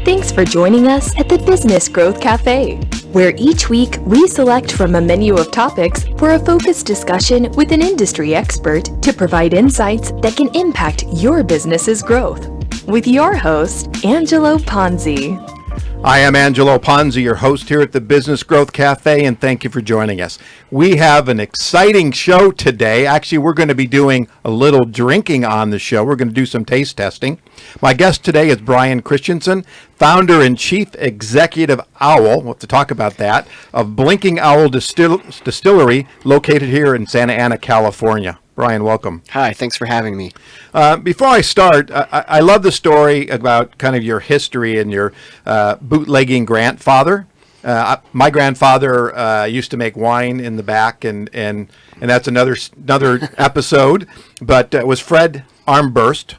Thanks for joining us at the Business Growth Cafe, where each week we select from a menu of topics for a focused discussion with an industry expert to provide insights that can impact your business's growth. With your host, Angelo Ponzi. I am Angelo Ponzi, your host here at the Business Growth Cafe, and thank you for joining us. We have an exciting show today. Actually, we're going to be doing a little drinking on the show. We're going to do some taste testing. My guest today is Brian Christensen, founder and chief executive owl, we'll have to talk about that, of Blinkin Owl Distillery, located here in Santa Ana, California. Brian, welcome. Hi, thanks for having me. Before I start, I love the story about kind of your history and your bootlegging grandfather. My grandfather used to make wine in the back, and that's another episode. But it was Fred Armbrust.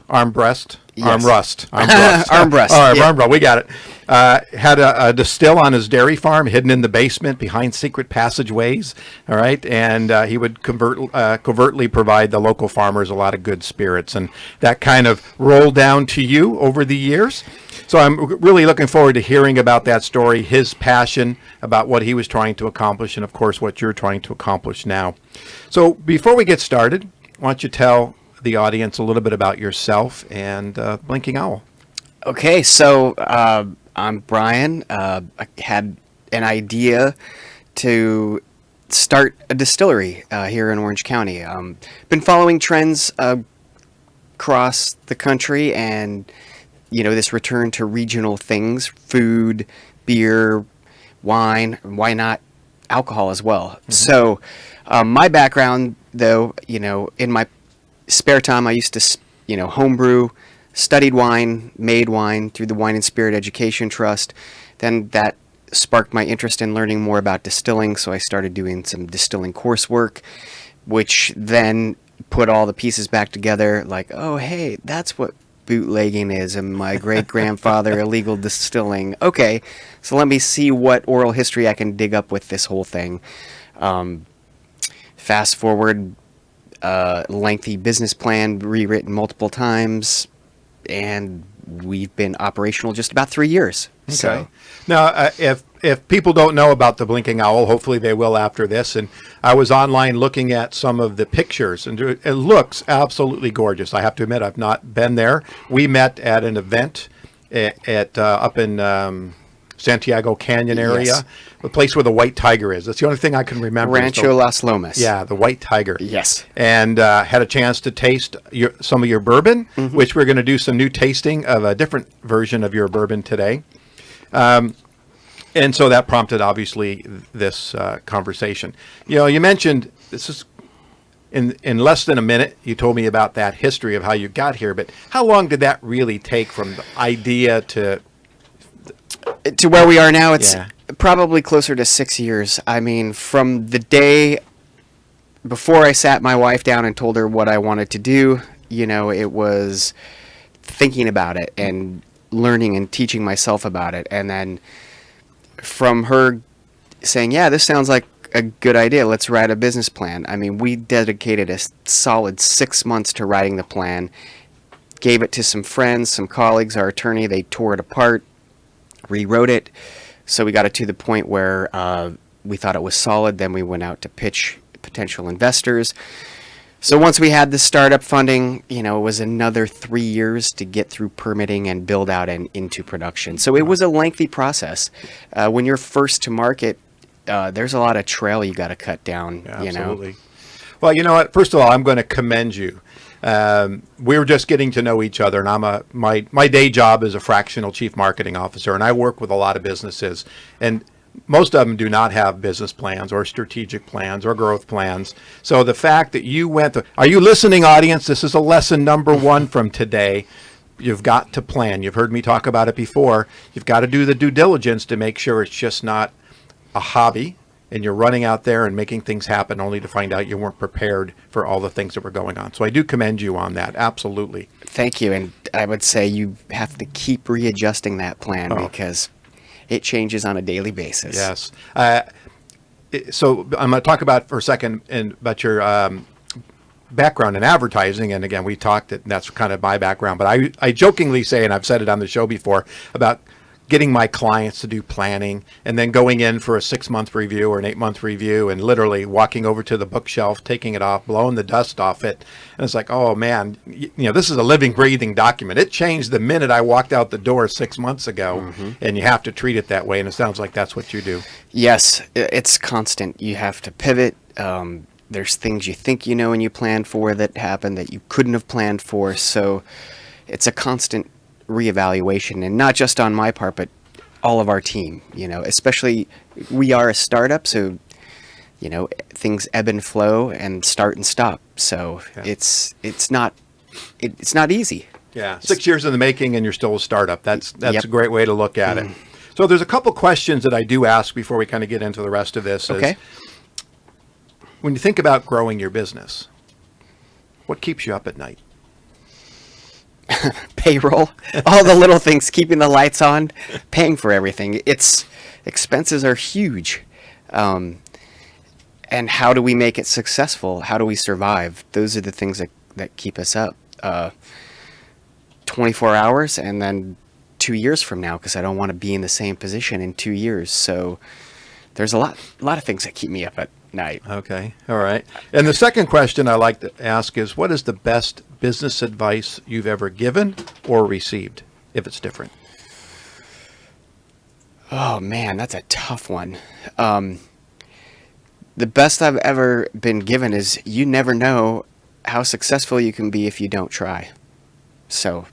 We got it. Had a distill on his dairy farm, hidden in the basement behind secret passageways. All right, and he would covertly provide the local farmers a lot of good spirits, and that kind of rolled down to you over the years. So I'm really looking forward to hearing about that story, his passion about what he was trying to accomplish, and of course what you're trying to accomplish now. So before we get started, why don't you tell the audience a little bit about yourself and Blinkin Owl? Okay, so I'm Brian. I had an idea to start a distillery here in Orange County. Been following trends across the country, and this return to regional things: food, beer, wine, and why not alcohol as well. Mm-hmm. So my background, though, in my spare time, I used to, homebrew, studied wine, made wine through the Wine and Spirit Education Trust. Then that sparked my interest in learning more about distilling, so I started doing some distilling coursework, which then put all the pieces back together, like, oh, hey, that's what bootlegging is, and my great-grandfather illegal distilling. Okay, so let me see what oral history I can dig up with this whole thing. Fast forward, lengthy business plan, rewritten multiple times, and we've been operational just about 3 years. Okay. So Now, if people don't know about the Blinkin Owl, hopefully they will after this. And I was online looking at some of the pictures, and it looks absolutely gorgeous. I have to admit, I've not been there. We met at an event at up in Santiago Canyon area, Yes. the place where the white tiger is. That's the only thing I can remember. Rancho Las Lomas. Yeah, the white tiger. Yes. And had a chance to taste some of your bourbon, Mm-hmm. which we're going to do some new tasting of a different version of your bourbon today. And so that prompted, obviously, this conversation. You mentioned, this is in less than a minute, you told me about that history of how you got here, but how long did that really take from the idea to where we are now? It's Yeah. probably closer to 6 years. I mean, from the day before I sat my wife down and told her what I wanted to do, it was thinking about it and learning and teaching myself about it. And then from her saying, yeah, this sounds like a good idea, let's write a business plan. I mean, we dedicated a solid 6 months to writing the plan, gave it to some friends, some colleagues, our attorney. They tore it apart, rewrote it. So we got it to the point where we thought it was solid. Then we went out to pitch potential investors. So once we had the startup funding, it was another 3 years to get through permitting and build out and into production. So it was a lengthy process. When you're first to market, there's a lot of trail you got to cut down. Absolutely. Well, you know what? First of all, I'm going to commend you. We were just getting to know each other, and my day job is a fractional chief marketing officer, and I work with a lot of businesses, and most of them do not have business plans or strategic plans or growth plans. So the fact that you are you listening, audience? This is a lesson number one from today. You've got to plan. You've heard me talk about it before. You've got to do the due diligence to make sure it's just not a hobby and you're running out there and making things happen only to find out you weren't prepared for all the things that were going on. So I do commend you on that. Absolutely. Thank you. And I would say you have to keep readjusting that plan because it changes on a daily basis. Yes. So I'm going to talk about for a second about your background in advertising. And again, we talked that that's kind of my background, but I jokingly say, and I've said it on the show before, about getting my clients to do planning, and then going in for a 6-month review or an 8-month review, and literally walking over to the bookshelf, taking it off, blowing the dust off it. And it's like, oh man, this is a living, breathing document. It changed the minute I walked out the door 6 months ago, and you have to treat it that way. And it sounds like that's what you do. Yes, it's constant. You have to pivot. There's things you think you know and you plan for that happen that you couldn't have planned for. So it's a constant reevaluation, and not just on my part, but all of our team. Especially we are a startup, so things ebb and flow and start and stop. So it's not easy. Yeah, 6 years in the making, and you're still a startup. That's Yep. a great way to look at it. So there's a couple questions that I do ask before we kind of get into the rest of this. Okay. When you think about growing your business, what keeps you up at night? Payroll, all the little things, keeping the lights on, paying for everything. Expenses are huge. And how do we make it successful? How do we survive? Those are the things that keep us up. 24 hours and then 2 years from now, because I don't want to be in the same position in 2 years. So there's a lot of things that keep me up at night. Okay. All right. And the second question I like to ask is, what is the best business advice you've ever given or received, if it's different? Oh man, that's a tough one. The best I've ever been given is you never know how successful you can be if you don't try. So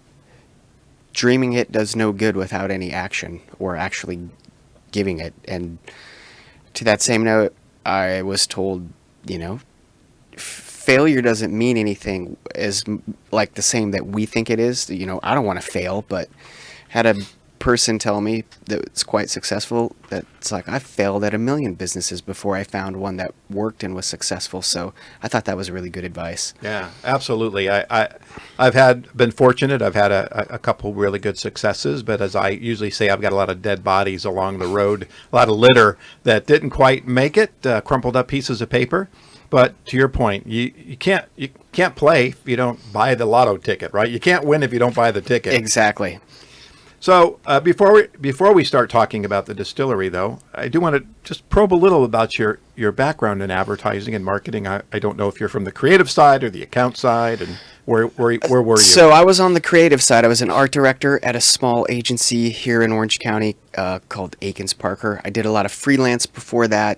dreaming it does no good without any action or actually giving it. And to that same note, I was told, failure doesn't mean anything as like the same that we think it is. I don't want to fail, but had a person tell me that it's quite successful, that it's like I failed at 1 million businesses before I found one that worked and was successful. So I thought that was really good advice. Yeah, absolutely. I've been fortunate. I've had a couple really good successes, but as I usually say, I've got a lot of dead bodies along the road, a lot of litter that didn't quite make it, crumpled up pieces of paper. But to your point, you can't play if you don't buy the lotto ticket, right? You can't win if you don't buy the ticket. Exactly. So before we start talking about the distillery, though, I do want to just probe a little about your background in advertising and marketing. I don't know if you're from the creative side or the account side, and where were you? So I was on the creative side. I was an art director at a small agency here in Orange County called Akins Parker. I did a lot of freelance before that.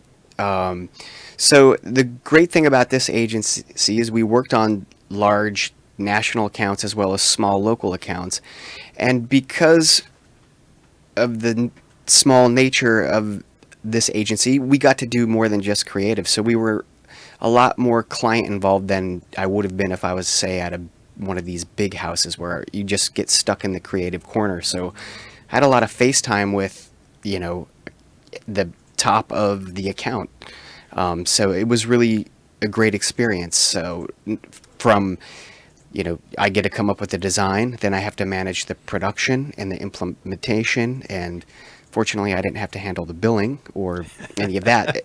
So the great thing about this agency is we worked on large national accounts as well as small local accounts. And because of the small nature of this agency, we got to do more than just creative. So we were a lot more client involved than I would have been if I was, say, at one of these big houses where you just get stuck in the creative corner. So I had a lot of FaceTime with, the top of the account. So it was really a great experience. So from I get to come up with the design, then I have to manage the production and the implementation, and fortunately I didn't have to handle the billing or any of that.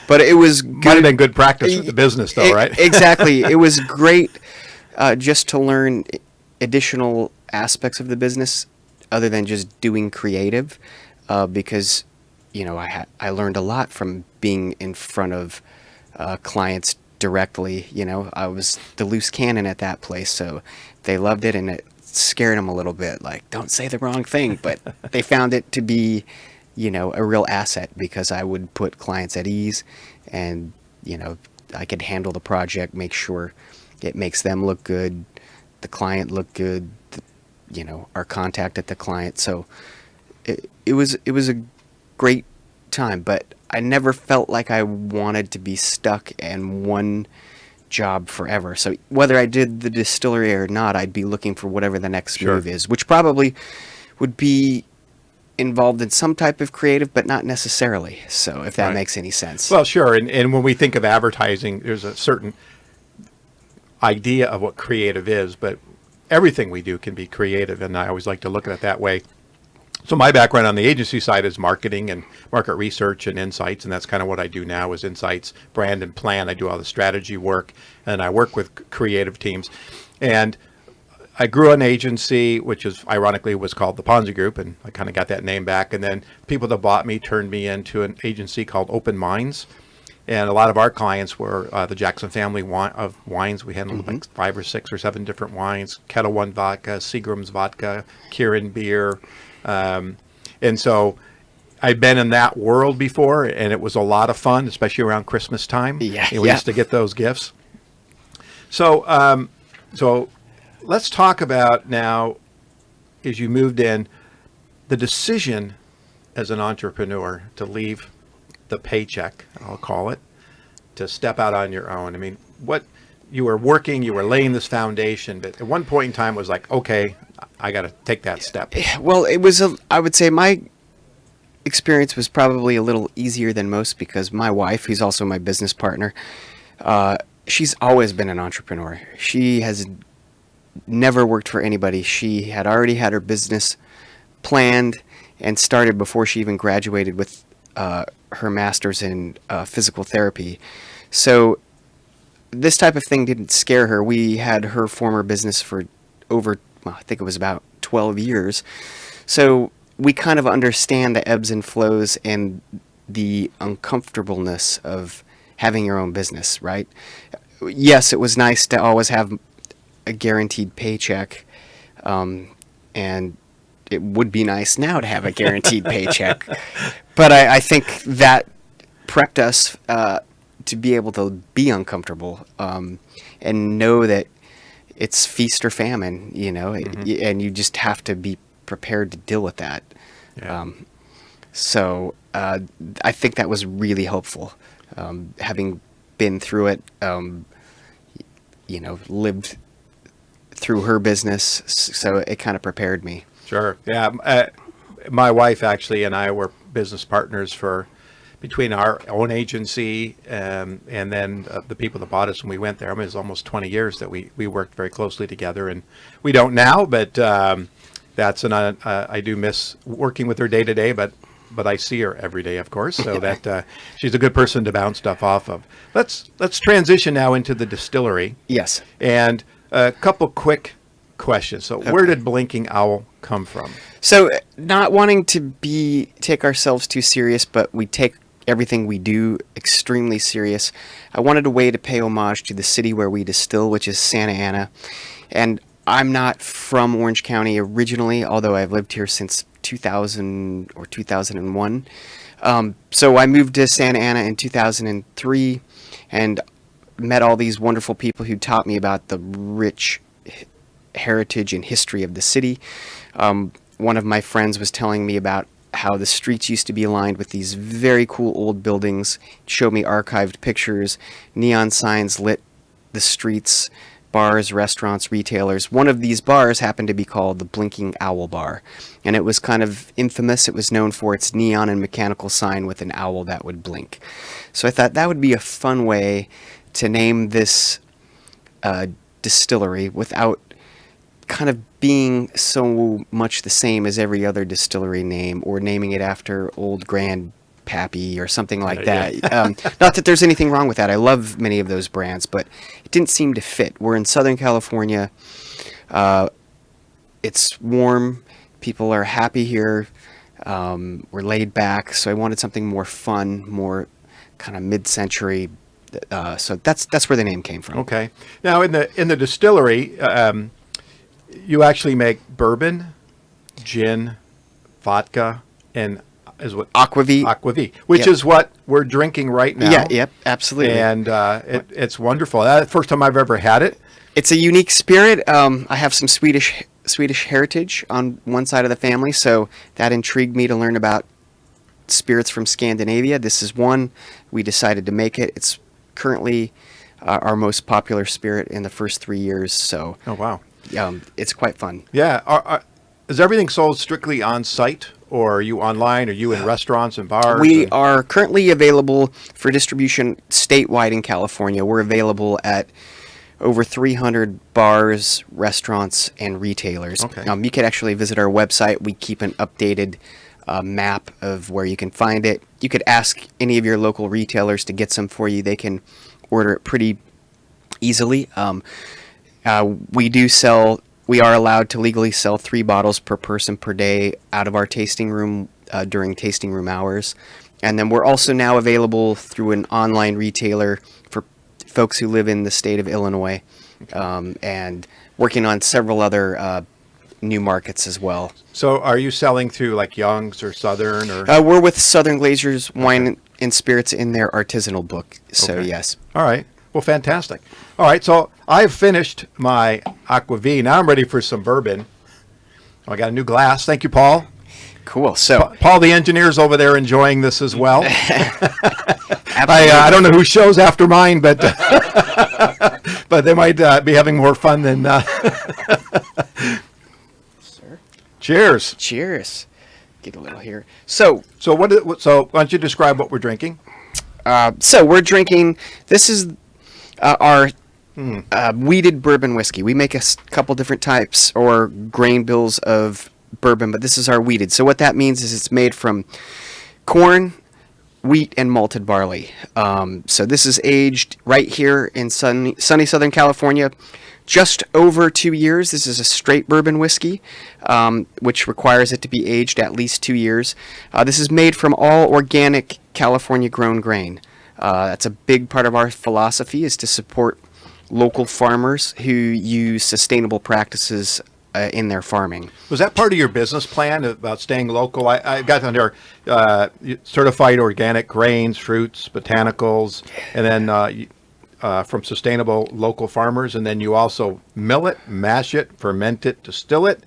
But it was good. Might have been good practice with the business, though, right? Exactly. It was great just to learn additional aspects of the business other than just doing creative, because I learned a lot from being in front of clients directly. I was the loose cannon at that place, so they loved it, and it scared them a little bit, like, don't say the wrong thing. But they found it to be a real asset, because I would put clients at ease, and I could handle the project, make sure it makes them look good, the client look good, our contact at the client. So it was a great time, but I never felt like I wanted to be stuck in one job forever. So whether I did the distillery or not, I'd be looking for whatever the next move is, which probably would be involved in some type of creative, but not necessarily. So if that makes any sense. Well, sure. And when we think of advertising, there's a certain idea of what creative is, but everything we do can be creative. And I always like to look at it that way. So my background on the agency side is marketing and market research and insights, and that's kind of what I do now is insights, brand, and plan. I do all the strategy work, and I work with creative teams. And I grew an agency, which is ironically was called the Ponzi Group, and I kind of got that name back. And then people that bought me turned me into an agency called Open Minds. And a lot of our clients were the Jackson family of wines. We had like 5 or 6 or 7 different wines: Kettle One vodka, Seagram's vodka, Kirin beer. And so I'd been in that world before, and it was a lot of fun, especially around Christmas time. Yeah, and we used to get those gifts. So, so let's talk about now, as you moved in, the decision as an entrepreneur to leave the paycheck, I'll call it, to step out on your own. I mean, what you were working, you were laying this foundation, but at one point in time it was like, okay, I got to take that step. Well, it was, I would say my experience was probably a little easier than most because my wife, who's also my business partner, she's always been an entrepreneur. She has never worked for anybody. She had already had her business planned and started before she even graduated with her master's in physical therapy. So this type of thing didn't scare her. We had her former business for over, well, I think it was about 12 years. So we kind of understand the ebbs and flows and the uncomfortableness of having your own business, right? Yes, it was nice to always have a guaranteed paycheck, and it would be nice now to have a guaranteed paycheck. But I think that prepped us to be able to be uncomfortable and know that it's feast or famine, you know, and you just have to be prepared to deal with that. Yeah. So I think that was really helpful, having been through it, you know, lived through her business, so it kind of prepared me. Sure. Yeah. My wife actually and I were business partners for between our own agency and then the people that bought us when we went there. I mean, it was almost 20 years that we worked very closely together, and we don't now, but that's I do miss working with her day to day, but I see her every day, of course, so that she's a good person to bounce stuff off of. Let's transition now into the distillery. Yes. And a couple quick questions. So where did Blinking Owl come from? So not wanting to take ourselves too serious, but we take everything we do extremely serious. I wanted a way to pay homage to the city where we distill, which is Santa Ana. And I'm not from Orange County originally, although I've lived here since 2000 or 2001. So I moved to Santa Ana in 2003 and met all these wonderful people who taught me about the rich heritage and history of the city. One of my friends was telling me about how the streets used to be lined with these very cool old buildings, showed me archived pictures, neon signs lit the streets, bars, restaurants, retailers. One of these bars happened to be called the Blinking Owl Bar, and it was kind of infamous. It was known for its neon and mechanical sign with an owl that would blink. So I thought that would be a fun way to name this distillery without kind of being so much the same as every other distillery name, or naming it after old Grandpappy or something like that. Not that there's anything wrong with that. I love many of those brands, but it didn't seem to fit. We're in Southern California. It's warm. People are happy here. We're laid back. So I wanted something more fun, more kind of mid-century. So that's where the name came from. Okay. Now in the distillery, you actually make bourbon, gin, vodka, and is what aquavit, which is what we're drinking right now. Yeah, yep, absolutely. And it's wonderful. First time I've ever had it. It's a unique spirit. I have some Swedish heritage on one side of the family, so that intrigued me to learn about spirits from Scandinavia. This is one. We decided to make it. It's currently our most popular spirit in the first 3 years. So. Oh wow. It's quite fun. Yeah. Is everything sold strictly on site, or are you online? Are you in restaurants and bars? We are currently available for distribution statewide in California. We're available at over 300 bars, restaurants, and retailers. Okay. You can actually visit our website. We keep an updated map of where you can find it. You could ask any of your local retailers to get some for you. They can order it pretty easily. We do sell we are allowed to legally sell 3 bottles per person per day out of our tasting room during tasting room hours. And then we're also now available through an online retailer for folks who live in the state of Illinois, and working on several other new markets as well. So are you selling through like Young's or Southern or? We're with Southern Glazers Wine and Spirits in their artisanal book. So Okay. yes. All right. Well, fantastic. All right. So I've finished my Aquavit. Now I'm ready for some bourbon. I got a new glass. Thank you, Paul. Cool. So Paul, the engineer's over there enjoying this as well. absolutely. I don't know who shows after mine, but but they might be having more fun than. Sir. Cheers. Cheers. Get a little here. So So so why don't you describe what we're drinking? So we're drinking. This is our wheated bourbon whiskey. We make a couple different types or grain bills of bourbon, but this is our wheated. So what that means is it's made from corn, wheat, and malted barley. So this is aged right here in sunny Southern California, just over 2 years. This is a straight bourbon whiskey, which requires it to be aged at least 2 years. This is made from all organic California-grown grain. That's a big part of our philosophy, is to support local farmers who use sustainable practices in their farming. Was that part of your business plan about staying local? I got under certified organic grains, fruits, botanicals, and then from sustainable local farmers. And then you also mill it, mash it, ferment it, distill it,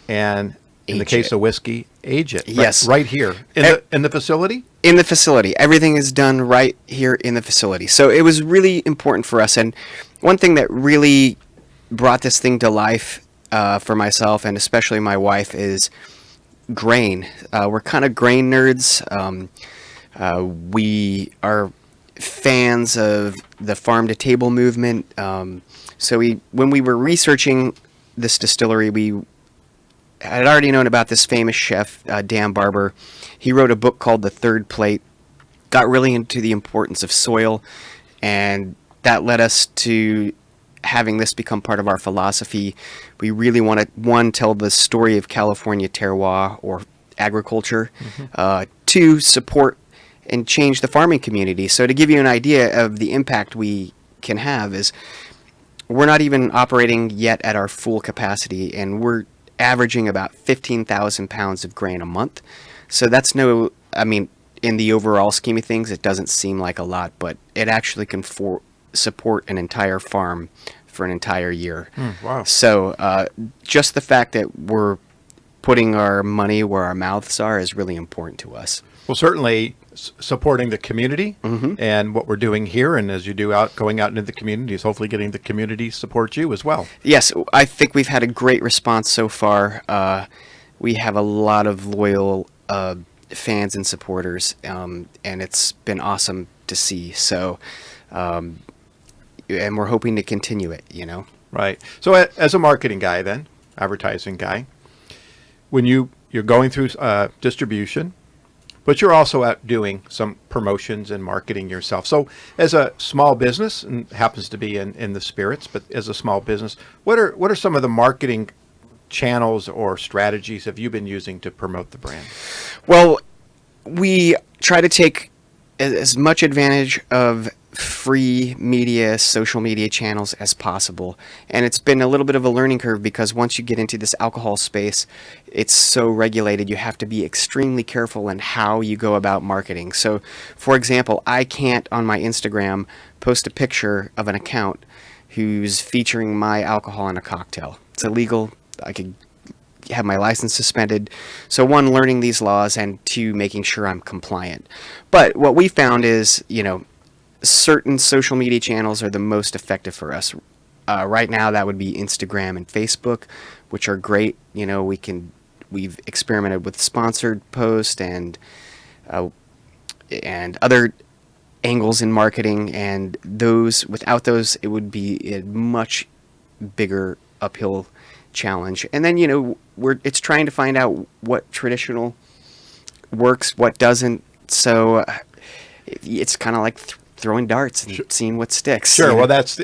and in the case of whiskey, age it. Yes. Right here in the facility? In the facility. Everything is done right here in the facility. So it was really important for us. And one thing that really brought this thing to life for myself and especially my wife is grain. We're kind of grain nerds. We are fans of the farm to table movement. So when we were researching this distillery, we had already known about this famous chef, Dan Barber. He wrote a book called The Third Plate, got really into the importance of soil, and that led us to having this become part of our philosophy. We really want to, one, tell the story of California terroir or agriculture, two, support and change the farming community. So to give you an idea of the impact we can have is we're not even operating yet at our full capacity, and we're averaging about 15,000 pounds of grain a month. So that's in the overall scheme of things, it doesn't seem like a lot, but it actually can support an entire farm for an entire year. Wow. So just the fact that we're putting our money where our mouths are is really important to us. Well, certainly supporting the community and what we're doing here, and as you do going out into the communities, hopefully getting the community support you as well. Yes, I think we've had a great response so far. We have a lot of loyal fans and supporters, and it's been awesome to see. So, and we're hoping to continue it, Right. So as a marketing guy then, advertising guy, when you're going through distribution, but you're also out doing some promotions and marketing yourself. So as a small business, and happens to be in the spirits, but as a small business, what are some of the marketing channels or strategies have you been using to promote the brand? Well, we try to take as much advantage of free media, social media channels as possible. And it's been a little bit of a learning curve because once you get into this alcohol space, it's so regulated. You have to be extremely careful in how you go about marketing. So, for example, I can't on my Instagram post a picture of an account who's featuring my alcohol in a cocktail. It's illegal. I could have my license suspended. So one, learning these laws, and two, making sure I'm compliant. But what we found is, certain social media channels are the most effective for us. Right now, that would be Instagram and Facebook, which are great. We've experimented with sponsored posts and other angles in marketing, and without those, it would be a much bigger uphill challenge. And then it's trying to find out what traditional works, what doesn't. So it's kind of like throwing darts and seeing what sticks. Sure. Well, that's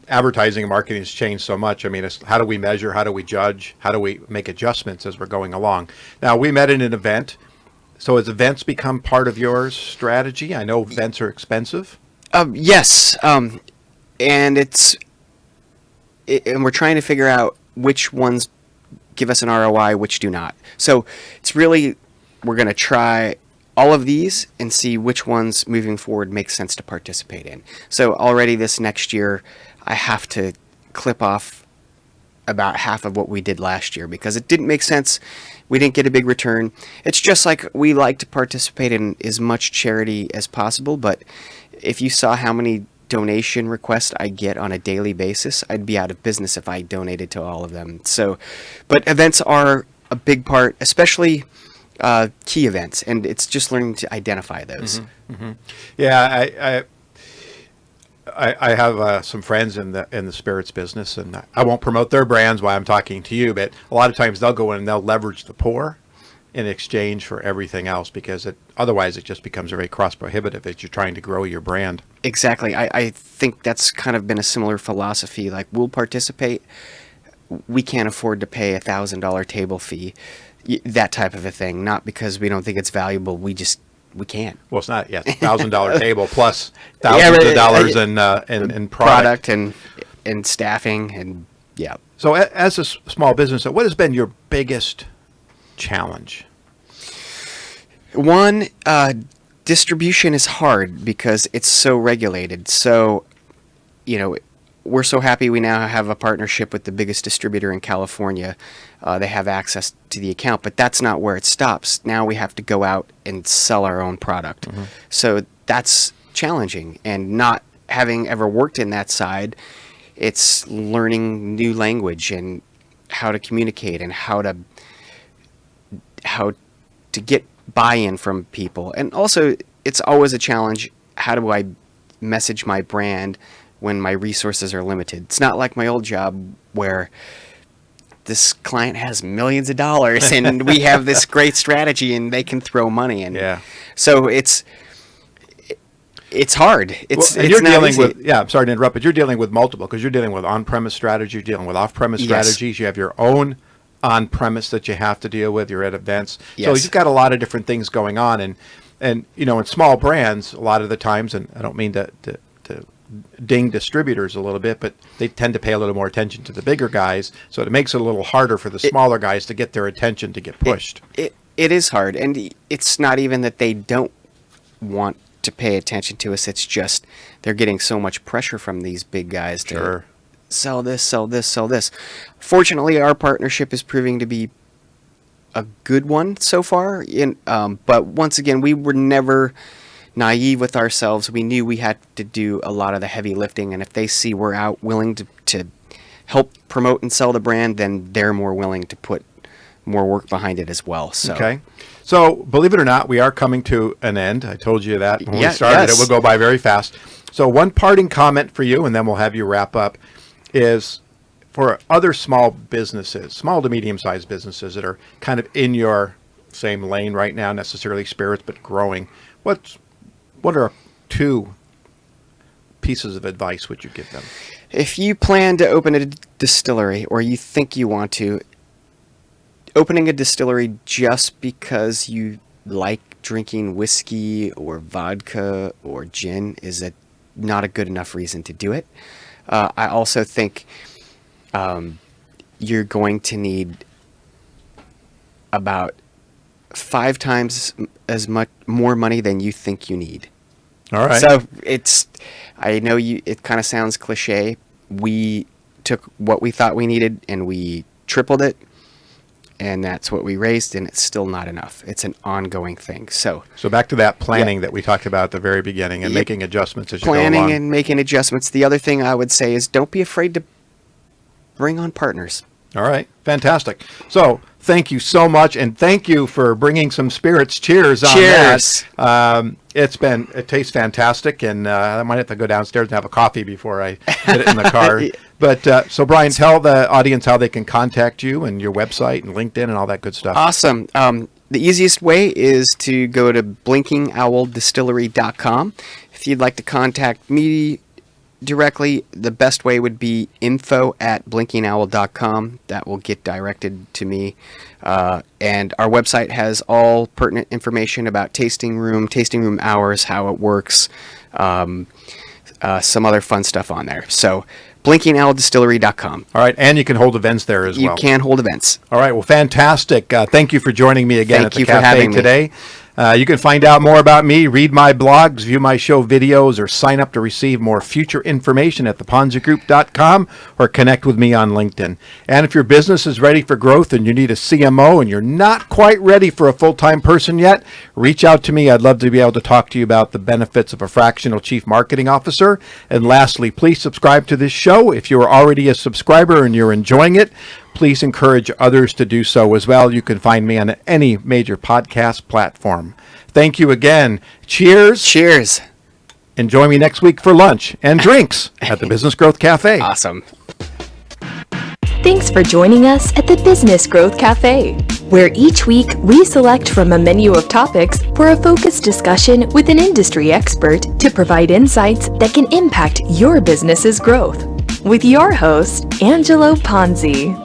advertising and marketing has changed so much. I mean, it's how do we measure? How do we judge? How do we make adjustments as we're going along? Now, we met in an event. So has events become part of your strategy? I know events are expensive. Yes. And and we're trying to figure out which ones give us an ROI, which do not. So it's really, we're going to try all of these and see which ones moving forward make sense to participate in. So already this next year, I have to clip off about half of what we did last year because it didn't make sense. We didn't get a big return. It's just like we like to participate in as much charity as possible, but if you saw how many donation requests I get on a daily basis, I'd be out of business if I donated to all of them. So, but events are a big part, especially key events, and it's just learning to identify those. Yeah, I have some friends in the spirits business, and I won't promote their brands while I'm talking to you, but a lot of times they'll go in and they'll leverage the pour in exchange for everything else because otherwise it just becomes very cost prohibitive as you're trying to grow your brand. Exactly. I think that's kind of been a similar philosophy. Like, we'll participate. We can't afford to pay $1,000 table fee, that type of a thing. Not because we don't think it's valuable. We can't. Well, it's not. Yeah, $1,000 table plus thousands of dollars in product and staffing and yeah. So, as a small business, what has been your biggest challenge? One, distribution is hard because it's so regulated. So, we're so happy we now have a partnership with the biggest distributor in California. They have access to the account, but that's not where it stops. Now we have to go out and sell our own product. So that's challenging. And not having ever worked in that side, it's learning new language and how to communicate and how to get buy-in from people. And also, it's always a challenge. How do I message my brand when my resources are limited? It's not like my old job where this client has millions of dollars and we have this great strategy and they can throw money in. Yeah. So it's hard. You're dealing with, I'm sorry to interrupt, but you're dealing with multiple, because you're dealing with on-premise strategy, you're dealing with off-premise strategies, you have your own on-premise that you have to deal with, you're at events. So you've got a lot of different things going on. And in small brands, a lot of the times, and I don't mean to ding distributors a little bit, but they tend to pay a little more attention to the bigger guys, so it makes it a little harder for the smaller guys to get their attention to get pushed. It is hard, and it's not even that they don't want to pay attention to us, it's just they're getting so much pressure from these big guys to sell this, sell this, sell this. Fortunately, our partnership is proving to be a good one so far, but once again, we were never naive with ourselves. We knew we had to do a lot of the heavy lifting, and if they see we're out willing to help promote and sell the brand, then they're more willing to put more work behind it as well. So. Okay. So, believe it or not, we are coming to an end. I told you that when we started. It will go by very fast. So, one parting comment for you, and then we'll have you wrap up, is for other small businesses, small to medium-sized businesses that are kind of in your same lane right now, necessarily spirits, but growing, what are 2 pieces of advice would you give them? If you plan to open a distillery, or you think you want to, opening a distillery just because you like drinking whiskey or vodka or gin is not a good enough reason to do it. I also think you're going to need about 5 times as much more money than you think you need. All right. So I know it kind of sounds cliche. We took what we thought we needed and we tripled it, and that's what we raised, and it's still not enough. It's an ongoing thing. So back to that planning that we talked about at the very beginning, and making adjustments as you go along. Planning and making adjustments. The other thing I would say is don't be afraid to bring on partners. All right. Fantastic. So thank you so much, and thank you for bringing some spirits. Cheers on that. It tastes fantastic, and I might have to go downstairs and have a coffee before I get it in the car. But so Brian, tell the audience how they can contact you and your website and LinkedIn and all that good stuff. Awesome. The easiest way is to go to blinkinowldistillery.com. If you'd like to contact me directly, the best way would be info@blinkinowl.com. That will get directed to me. And our website has all pertinent information about tasting room hours, how it works, some other fun stuff on there. So blinkinowldistillery.com. All right, and you can hold events there as well. You can hold events. All right, well, fantastic. Thank you for joining me again at the cafe today. You can find out more about me, read my blogs, view my show videos, or sign up to receive more future information at theponzigroup.com or connect with me on LinkedIn. And if your business is ready for growth and you need a CMO and you're not quite ready for a full-time person yet, reach out to me. I'd love to be able to talk to you about the benefits of a fractional chief marketing officer. And lastly, please subscribe to this show. If you are already a subscriber and you're enjoying it, please encourage others to do so as well. You can find me on any major podcast platform. Thank you again. Cheers. Cheers. Enjoy me next week for lunch and drinks at the Business Growth Cafe. Awesome. Thanks for joining us at the Business Growth Cafe, where each week we select from a menu of topics for a focused discussion with an industry expert to provide insights that can impact your business's growth. With your host, Angelo Ponzi.